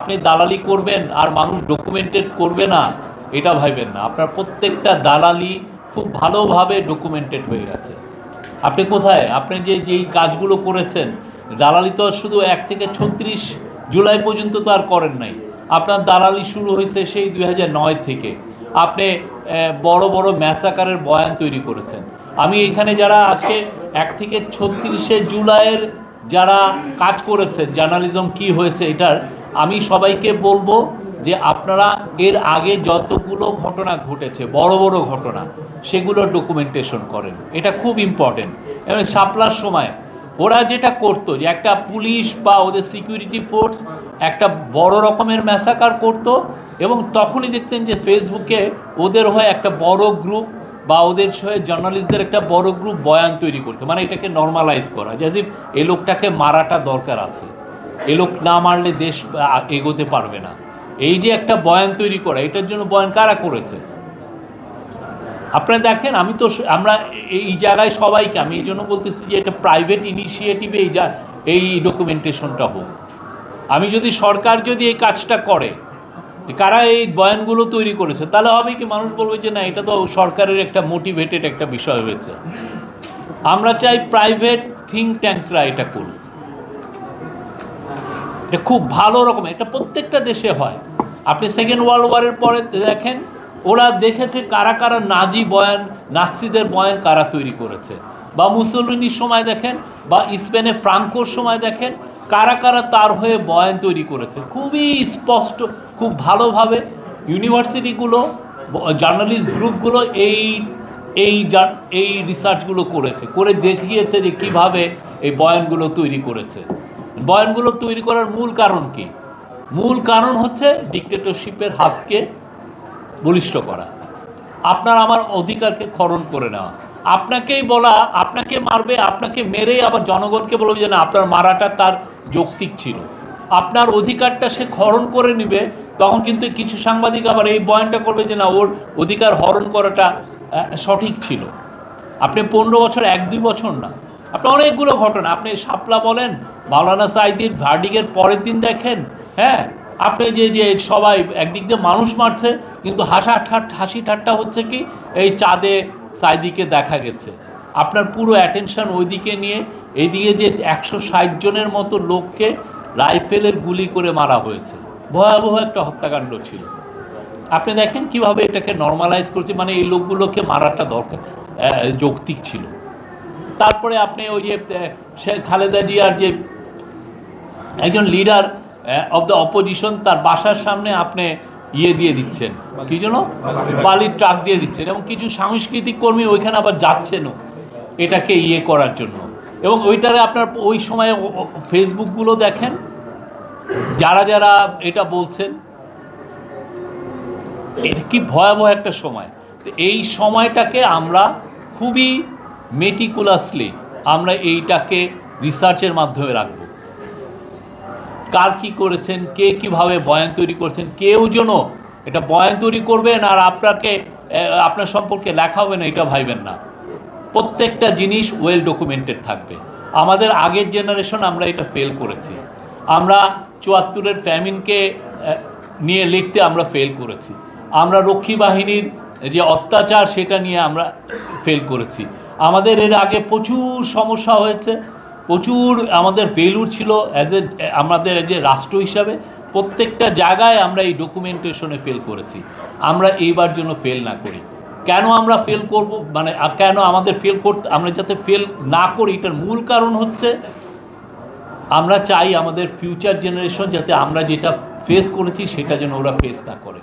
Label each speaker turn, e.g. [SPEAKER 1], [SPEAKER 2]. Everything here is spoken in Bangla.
[SPEAKER 1] আপনি দালালি করবেন আর মানুষ ডকুমেন্টেড করবে না এটা ভাবেন না। আপনার প্রত্যেকটা দালালি খুব ভালোভাবে ডকুমেন্টেড হয়ে গেছে। আপনি কোথায় আপনি যেই কাজগুলো করেছেন, দালালি তো শুধু 1 থেকে 36 জুলাই পর্যন্ত তো আর করেন নাই। আপনার দালালি শুরু হয়েছে সেই 2009 থেকে। আপনি বড় বড় ম্যাসাকারের বয়ান তৈরি করেছেন। আমি এখানে যারা আজকে 1 থেকে 36শে জুলাইয়ের যারা কাজ করেছেন, জার্নালিজম কি হয়েছে এটার, আমি সবাইকে বলবো যে আপনারা এর আগে যতগুলো ঘটনা ঘটেছে বড় বড় ঘটনা সেগুলো ডকুমেন্টেশন করেন। এটা খুব ইম্পর্টেন্ট। এবং শাপলার সময় ওরা যেটা করতো যে একটা পুলিশ বা ওদের সিকিউরিটি ফোর্স একটা বড় রকমের ম্যাসাকার করতো এবং তখনই দেখতেন যে ফেসবুকে ওদের হয়ে একটা বড় গ্রুপ বা ওদের হয়ে জার্নালিস্টদের একটা বড় গ্রুপ বয়ান তৈরি করতো, মানে এটাকে নর্মালাইজ করা, যে এই লোকটাকে মারাটা দরকার আছে, এ লোক না মারলে দেশ এগোতে পারবে না। এই যে একটা বয়ান তৈরি করা, এটার জন্য বয়ান কারা করেছে আপনারা দেখেন। আমরা এই জায়গায় সবাইকে আমি এই জন্য বলতেছি যে এটা প্রাইভেট ইনিশিয়েটিভে এই ডকুমেন্টেশনটা হোক। আমি যদি সরকার যদি এই কাজটা করে, কারা এই বয়ানগুলো তৈরি করেছে, তাহলে হবে কি মানুষ বলবে যে না, এটা তো সরকারের একটা মোটিভেটেড একটা বিষয় হয়েছে। আমরা চাই প্রাইভেট থিঙ্ক ট্যাঙ্করা এটা করুক। এটা খুব ভালো রকম, এটা প্রত্যেকটা দেশে হয়। আপনি সেকেন্ড ওয়ার্ল্ড ওয়ারের পরে দেখেন ওরা দেখেছে কারা কারা নাজি বয়ান, নাৎসিদের বয়ান কারা তৈরি করেছে, বা মুসোলিনির সময় দেখেন, বা স্পেনে ফ্রাঙ্কোর সময় দেখেন কারা কারা তার হয়ে বয়ান তৈরি করেছে। খুবই স্পষ্ট, খুব ভালোভাবে ইউনিভার্সিটিগুলো, জার্নালিস্ট গ্রুপগুলো এই রিসার্চগুলো করেছে, করে দেখিয়েছে যে কিভাবে এই বয়ানগুলো তৈরি করেছে। বয়ানগুলো তৈরি করার মূল কারণ কি? মূল কারণ হচ্ছে ডিক্টেটরশিপের হাতকে বলিষ্ঠ করা, আপনার আমার অধিকারকে খরণ করে নেওয়া। আপনাকেই বলা আপনাকে মারবে, আপনাকে মেরে আবার জনগণকে বলবে যে না, আপনার মারাটা তার যৌক্তিক ছিল, আপনার অধিকারটা সে খরণ করে নেবে। তখন কিন্তু কিছু সাংবাদিক আবার এই বয়ানটা করবে যে না, ওর অধিকার হরণ করাটা সঠিক ছিল। আপনি 15 বছর 1-2 বছর না, আপনি অনেকগুলো ঘটনা, আপনি শাপলা বলেন, মাওলানা সাঈদীর ভার্ডিকের পরের দিন দেখেন, হ্যাঁ, আপনি যে সবাই একদিক দিয়ে মানুষ মারছে, কিন্তু হাসি ঠাট্টা হচ্ছে কি এই চাঁদে সাঈদীকে দেখা গেছে। আপনার পুরো অ্যাটেনশন ওইদিকে নিয়ে এইদিকে যে 160 জনের মতো লোককে রাইফেলের গুলি করে মারা হয়েছে, ভয়াবহ একটা হত্যাকাণ্ড ছিল। আপনি দেখেন কিভাবে এটাকে নর্মালাইজ করছে, মানে এই লোকগুলোকে মারাটা দরকার, যৌক্তিক ছিল। তারপরে আপনি ওই যে খালেদা জিয়ার যে একজন লিডার অফ দ্য অপোজিশন, তার বাসার সামনে আপনি দিয়ে দিচ্ছেন, কি যেন বালির ট্রাক দিয়ে দিচ্ছেন, এবং কিছু সাংস্কৃতিক কর্মী ওইখানে আবার যাচ্ছেনও এটাকে করার জন্য। এবং ওইটারে আপনার ওই সময়ে ফেসবুকগুলো দেখেন, যারা যারা এটা বলছেন, এটা কি ভয়াবহ একটা সময়। তো এই সময়টাকে আমরা খুবই মেটিকুলাসলি আমরা এইটাকে রিসার্চের মাধ্যমে রাখব। কার কী করেছেন, কে কীভাবে বয়ান তৈরি করছেন, কেউ যেন এটা বয়ান তৈরি করবেন আর আপনার সম্পর্কে লেখা হবে না এটা ভাইবেন না। প্রত্যেকটা জিনিস ওয়েল ডকুমেন্টেড থাকবে। আমাদের আগের জেনারেশন আমরা এটা ফেল করেছি। আমরা 74-এর ফ্যামিনকে নিয়ে লিখতে আমরা ফেল করেছি। আমরা রক্ষী বাহিনীর যে অত্যাচার সেটা নিয়ে আমরা ফেল করেছি। আমাদের এর আগে প্রচুর সমস্যা হয়েছে, প্রচুর আমাদের ফেলুর ছিল আমাদের যে রাষ্ট্র হিসাবে। প্রত্যেকটা জায়গায় আমরা এই ডকুমেন্টেশনে ফেল করেছি। আমরা এইবার জন্য ফেল না করি। কেন আমরা ফেল করব, মানে কেন আমাদের আমরা যাতে ফেল না করি, এটার মূল কারণ হচ্ছে আমরা চাই আমাদের ফিউচার জেনারেশন যাতে আমরা যেটা ফেস করেছি সেটা যেন ওরা ফেস না করে।